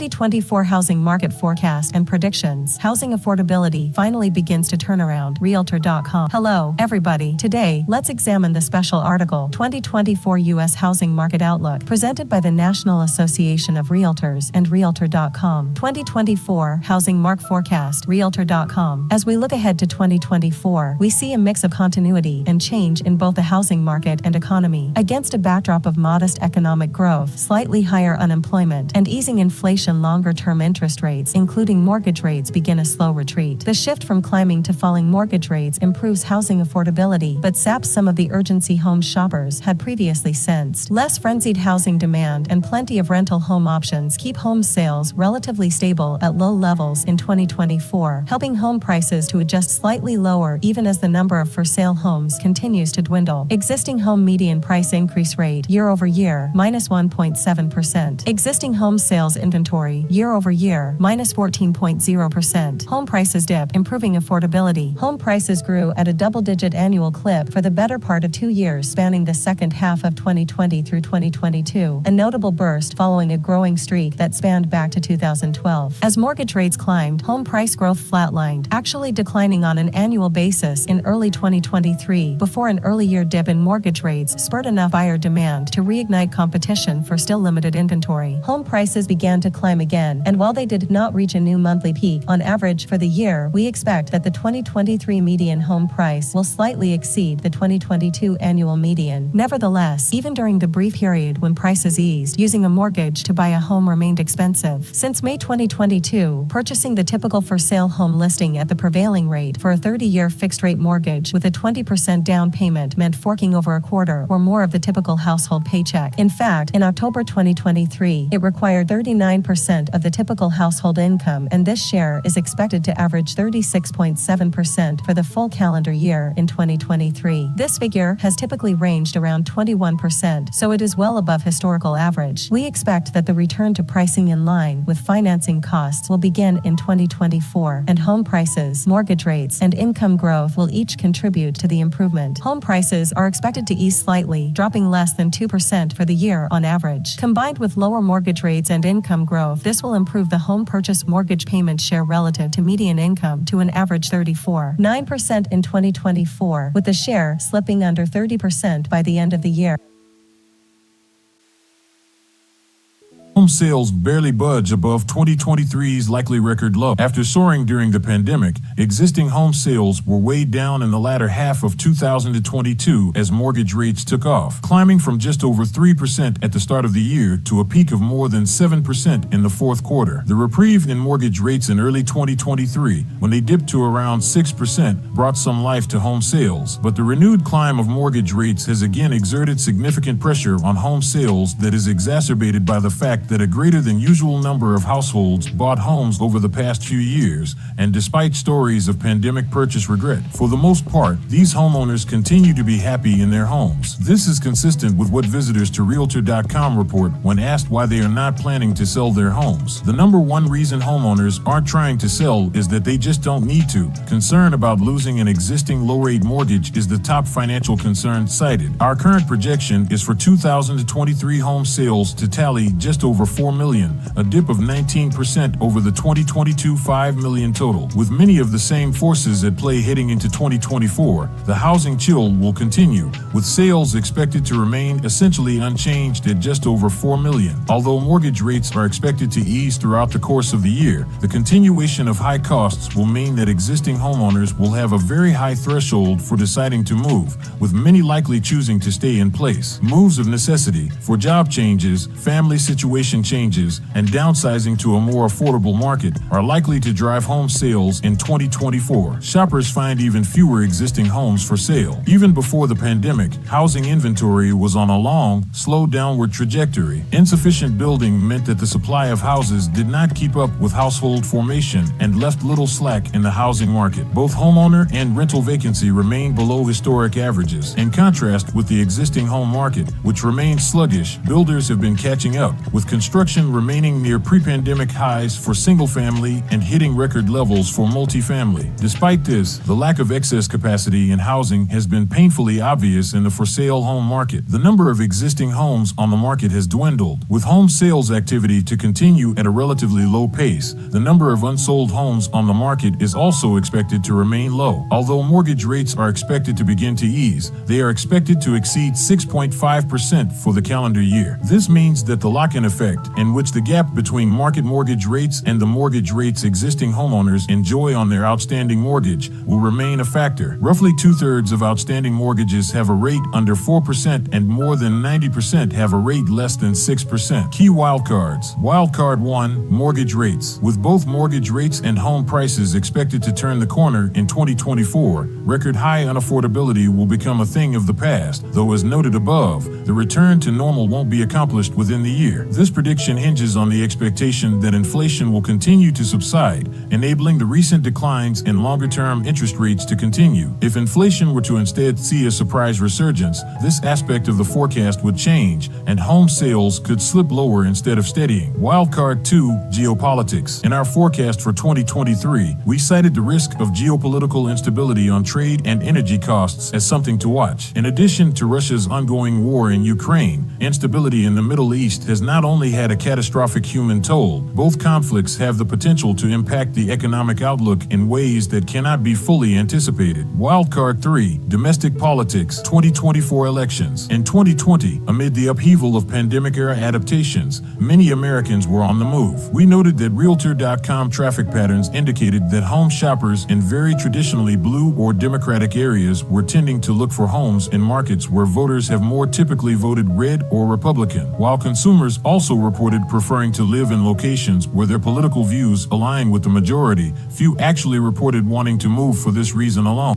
2024 housing market forecast and predictions. Housing affordability finally begins to turn around. Realtor.com. Hello, everybody. Today, let's examine the special article, 2024 U.S. Housing Market Outlook, presented by the National Association of Realtors and Realtor.com. 2024 Housing Market Forecast. Realtor.com. As we look ahead to 2024, we see a mix of continuity and change in both the housing market and economy. Against a backdrop of modest economic growth, slightly higher unemployment, and easing inflation, longer-term interest rates, including mortgage rates, begin a slow retreat. The shift from climbing to falling mortgage rates improves housing affordability, but saps some of the urgency home shoppers had previously sensed. Less frenzied housing demand and plenty of rental home options keep home sales relatively stable at low levels in 2024, helping home prices to adjust slightly lower even as the number of for-sale homes continues to dwindle. Existing home median price increase rate year-over-year, -1.7%. Existing home sales inventory, year-over-year, -14.0%. Home prices dip, improving affordability. Home prices grew at a double-digit annual clip for the better part of 2 years spanning the second half of 2020 through 2022, a notable burst following a growing streak that spanned back to 2012. As mortgage rates climbed, home price growth flatlined, actually declining on an annual basis in early 2023 before an early-year dip in mortgage rates spurred enough buyer demand to reignite competition for still limited inventory. Home prices began to climb again, and while they did not reach a new monthly peak on average for the year, we expect that the 2023 median home price will slightly exceed the 2022 annual median. Nevertheless, even during the brief period when prices eased, using a mortgage to buy a home remained expensive. Since May 2022, purchasing the typical for-sale home listing at the prevailing rate for a 30-year fixed-rate mortgage with a 20% down payment meant forking over a quarter or more of the typical household paycheck. In fact, in October 2023, it required 39% of the typical household income, and this share is expected to average 36.7% for the full calendar year in 2023. This figure has typically ranged around 21%, so it is well above historical average. We expect that the return to pricing in line with financing costs will begin in 2024, and home prices, mortgage rates, and income growth will each contribute to the improvement. Home prices are expected to ease slightly, dropping less than 2% for the year on average. Combined with lower mortgage rates and income growth, this will improve the home purchase mortgage payment share relative to median income to an average 34.9% in 2024, with the share slipping under 30% by the end of the year. Home sales barely budge above 2023's likely record low. After soaring during the pandemic, existing home sales were weighed down in the latter half of 2022 as mortgage rates took off, climbing from just over 3% at the start of the year to a peak of more than 7% in the fourth quarter. The reprieve in mortgage rates in early 2023, when they dipped to around 6%, brought some life to home sales, but the renewed climb of mortgage rates has again exerted significant pressure on home sales that is exacerbated by the fact that a greater than usual number of households bought homes over the past few years, and despite stories of pandemic purchase regret, for the most part, these homeowners continue to be happy in their homes. This is consistent with what visitors to Realtor.com report when asked why they are not planning to sell their homes. The number one reason homeowners aren't trying to sell is that they just don't need to. Concern about losing an existing low-rate mortgage is the top financial concern cited. Our current projection is for 2023 home sales to tally just over 4 million, a dip of 19% over the 2022 5 million total. With many of the same forces at play heading into 2024, the housing chill will continue, with sales expected to remain essentially unchanged at just over 4 million. Although mortgage rates are expected to ease throughout the course of the year, the continuation of high costs will mean that existing homeowners will have a very high threshold for deciding to move, with many likely choosing to stay in place. Moves of necessity for job changes, family situation changes, and downsizing to a more affordable market are likely to drive home sales in 2024. Shoppers find even fewer existing homes for sale. Even before the pandemic, housing inventory was on a long, slow downward trajectory. Insufficient building meant that the supply of houses did not keep up with household formation and left little slack in the housing market. Both homeowner and rental vacancy remain below historic averages. In contrast with the existing home market, which remains sluggish, builders have been catching up, with construction construction remaining near pre-pandemic highs for single-family and hitting record levels for multifamily. Despite this, the lack of excess capacity in housing has been painfully obvious in the for-sale home market. The number of existing homes on the market has dwindled. With home sales activity to continue at a relatively low pace, the number of unsold homes on the market is also expected to remain low. Although mortgage rates are expected to begin to ease, they are expected to exceed 6.5% for the calendar year. This means that the lock-in effect, in which the gap between market mortgage rates and the mortgage rates existing homeowners enjoy on their outstanding mortgage, will remain a factor. Roughly 2/3 of outstanding mortgages have a rate under 4% and more than 90% have a rate less than 6%. Key wildcards. Wildcard 1, mortgage rates. With both mortgage rates and home prices expected to turn the corner in 2024, record high unaffordability will become a thing of the past, though as noted above, the return to normal won't be accomplished within the year. This prediction hinges on the expectation that inflation will continue to subside, enabling the recent declines in longer-term interest rates to continue. If inflation were to instead see a surprise resurgence, this aspect of the forecast would change, and home sales could slip lower instead of steadying. Wildcard 2, geopolitics. In our forecast for 2023, we cited the risk of geopolitical instability on trade and energy costs as something to watch. In addition to Russia's ongoing war in Ukraine, instability in the Middle East has not only had a catastrophic human toll, both conflicts have the potential to impact the economic outlook in ways that cannot be fully anticipated. Wildcard 3, domestic politics, 2024 elections. In 2020, amid the upheaval of pandemic-era adaptations, many Americans were on the move. We noted that Realtor.com traffic patterns indicated that home shoppers in very traditionally blue or Democratic areas were tending to look for homes in markets where voters have more typically voted red or Republican, while consumers also reported preferring to live in locations where their political views align with the majority. Few actually reported wanting to move for this reason alone.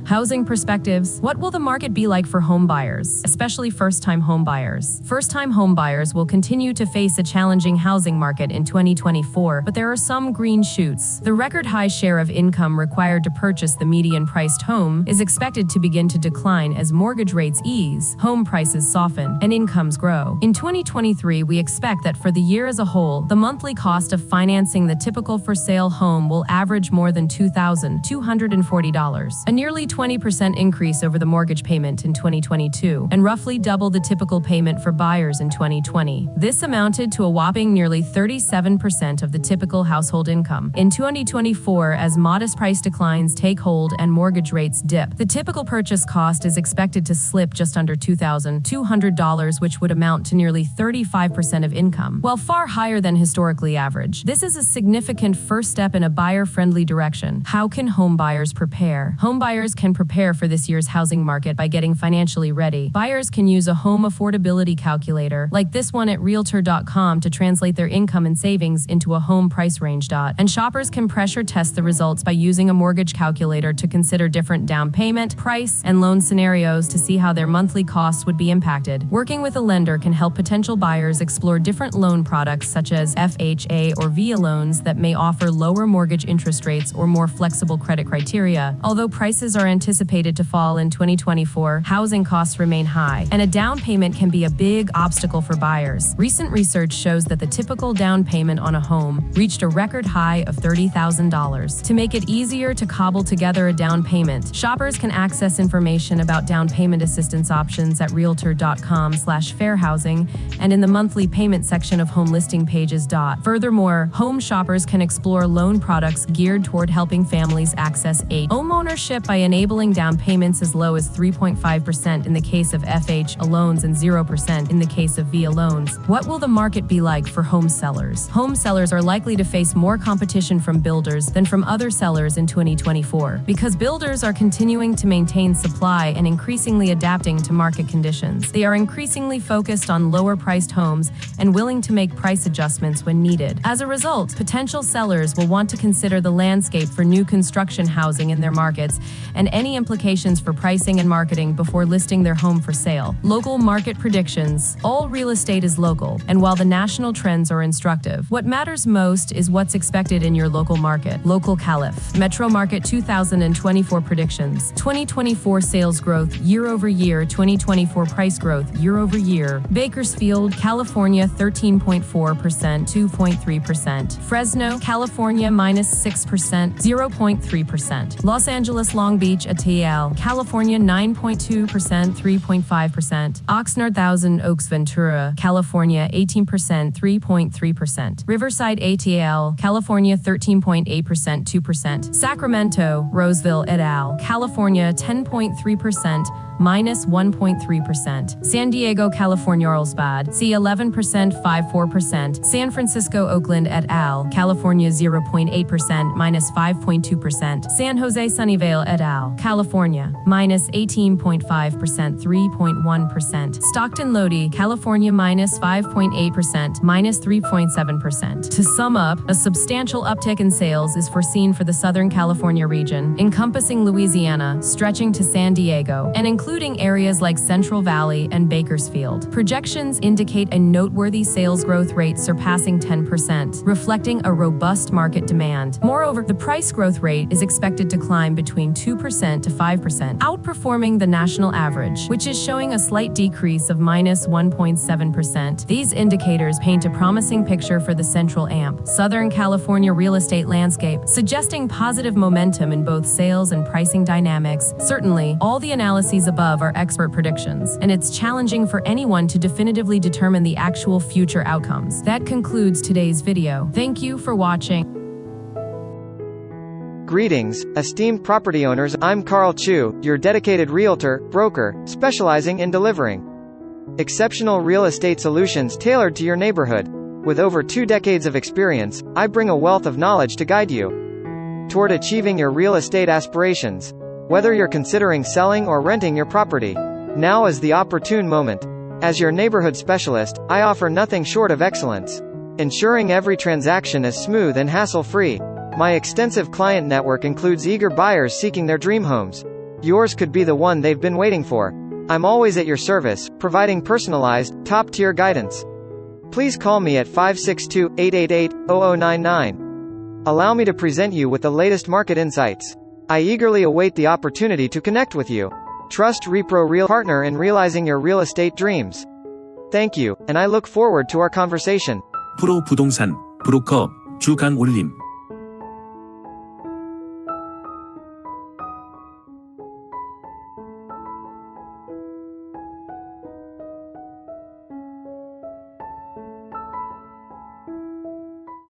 Housing perspectives. What will the market be like for home buyers, especially first-time home buyers? First-time home buyers will continue to face a challenging housing market in 2024, but there are some green shoots. The record high share of income required to purchase the median-priced home is expected to begin to decline as mortgage rates ease, home prices soften, and incomes grow. In 2023, we expect that for the year as a whole, the monthly cost of financing the typical for-sale home will average more than $2,240, a nearly 20% increase over the mortgage payment in 2022, and roughly double the typical payment for buyers in 2020. This amounted to a whopping nearly 37% of the typical household income. In 2024, as modest price declines take hold and mortgage rates dip, the typical purchase cost is expected to slip just under $2,200, which would amount to nearly 35% of income. While far higher than historically average, this is a significant first step in a buyer-friendly direction. How can home buyers prepare? Home buyers can prepare for this year's housing market by getting financially ready. Buyers can use a home affordability calculator, like this one at Realtor.com, to translate their income and savings into a home price range. And shoppers can pressure test the results by using a mortgage calculator to consider different down payment, price, and loan scenarios to see how their monthly costs would be impacted. Working with a lender can help potential buyers explore different loan products such as FHA or VIA loans that may offer lower mortgage interest rates or more flexible credit criteria. Although prices are anticipated to fall in 2024, housing costs remain high, and a down payment can be a big obstacle for buyers. Recent research shows that the typical down payment on a home reached a record high of $30,000. To make it easier to cobble together a down payment, shoppers can access information about down payment assistance options at Realtor.com/fairhousing and in the monthly payment section of home listing pages. Furthermore, home shoppers can explore loan products geared toward helping families access homeownership by enabling down payments as low as 3.5% in the case of FHA loans and 0% in the case of VIA loans. What will the market be like for home sellers? Home sellers are likely to face more competition from builders than from other sellers in 2024, because builders are continuing to maintain supply and increasingly adapting to market conditions. They are increasingly focused on lower-priced homes and willing to make price adjustments when needed. As a result, potential sellers will want to consider the landscape for new construction housing in their markets and any implications for pricing and marketing before listing their home for sale. Local market predictions. All real estate is local, and while the national trends are instructive, what matters most is what's expected in your local market. Local Calif. Metro Market 2024 predictions. 2024 sales growth year-over-year, 2024 price growth year-over-year. Bakersfield, California 13.4%, 2.3%. Fresno, California -6%, 0.3%. Los Angeles Long Beach ATL, California 9.2%, 3.5%. Oxnard-Thousand Oaks-Ventura, California 18%, 3.3%. Riverside ATL, California 13.8%, 2%. Sacramento, Roseville et al., California 10.3%, -1.3%. San Diego, California-Carlsbad, C11%, 5.4%. San Francisco-Oakland et al., California 0.8%, -5.2%. San Jose-Sunnyvale et al., California, -18.5%, 3.1%. Stockton-Lodi, California -5.8%, -3.7%. To sum up, a substantial uptick in sales is foreseen for the Southern California region, encompassing Louisiana, stretching to San Diego, and including areas like Central Valley and Bakersfield. Projections indicate a noteworthy sales growth rate surpassing 10%, reflecting a robust market demand. Moreover, the price growth rate is expected to climb between 2% to 5%, outperforming the national average, which is showing a slight decrease of -1.7%. These indicators paint a promising picture for the Central Southern California real estate landscape, suggesting positive momentum in both sales and pricing dynamics. Certainly, all the analyses above are expert predictions, and it's challenging for anyone to definitively determine the actual future outcomes. That concludes today's video. Thank you for watching. Greetings, esteemed property owners. I'm Karl, your dedicated realtor, broker, specializing in delivering exceptional real estate solutions tailored to your neighborhood. With over 2 decades of experience, I bring a wealth of knowledge to guide you toward achieving your real estate aspirations. Whether you're considering selling or renting your property, now is the opportune moment. As your neighborhood specialist, I offer nothing short of excellence, ensuring every transaction is smooth and hassle-free. My extensive client network includes eager buyers seeking their dream homes. Yours could be the one they've been waiting for. I'm always at your service, providing personalized, top-tier guidance. Please call me at 562-888-0099. Allow me to present you with the latest market insights. I eagerly await the opportunity to connect with you. Trust Repro Real Partner in realizing your real estate dreams. Thank you, and I look forward to our conversation. 프로 부동산 브로커 주강올림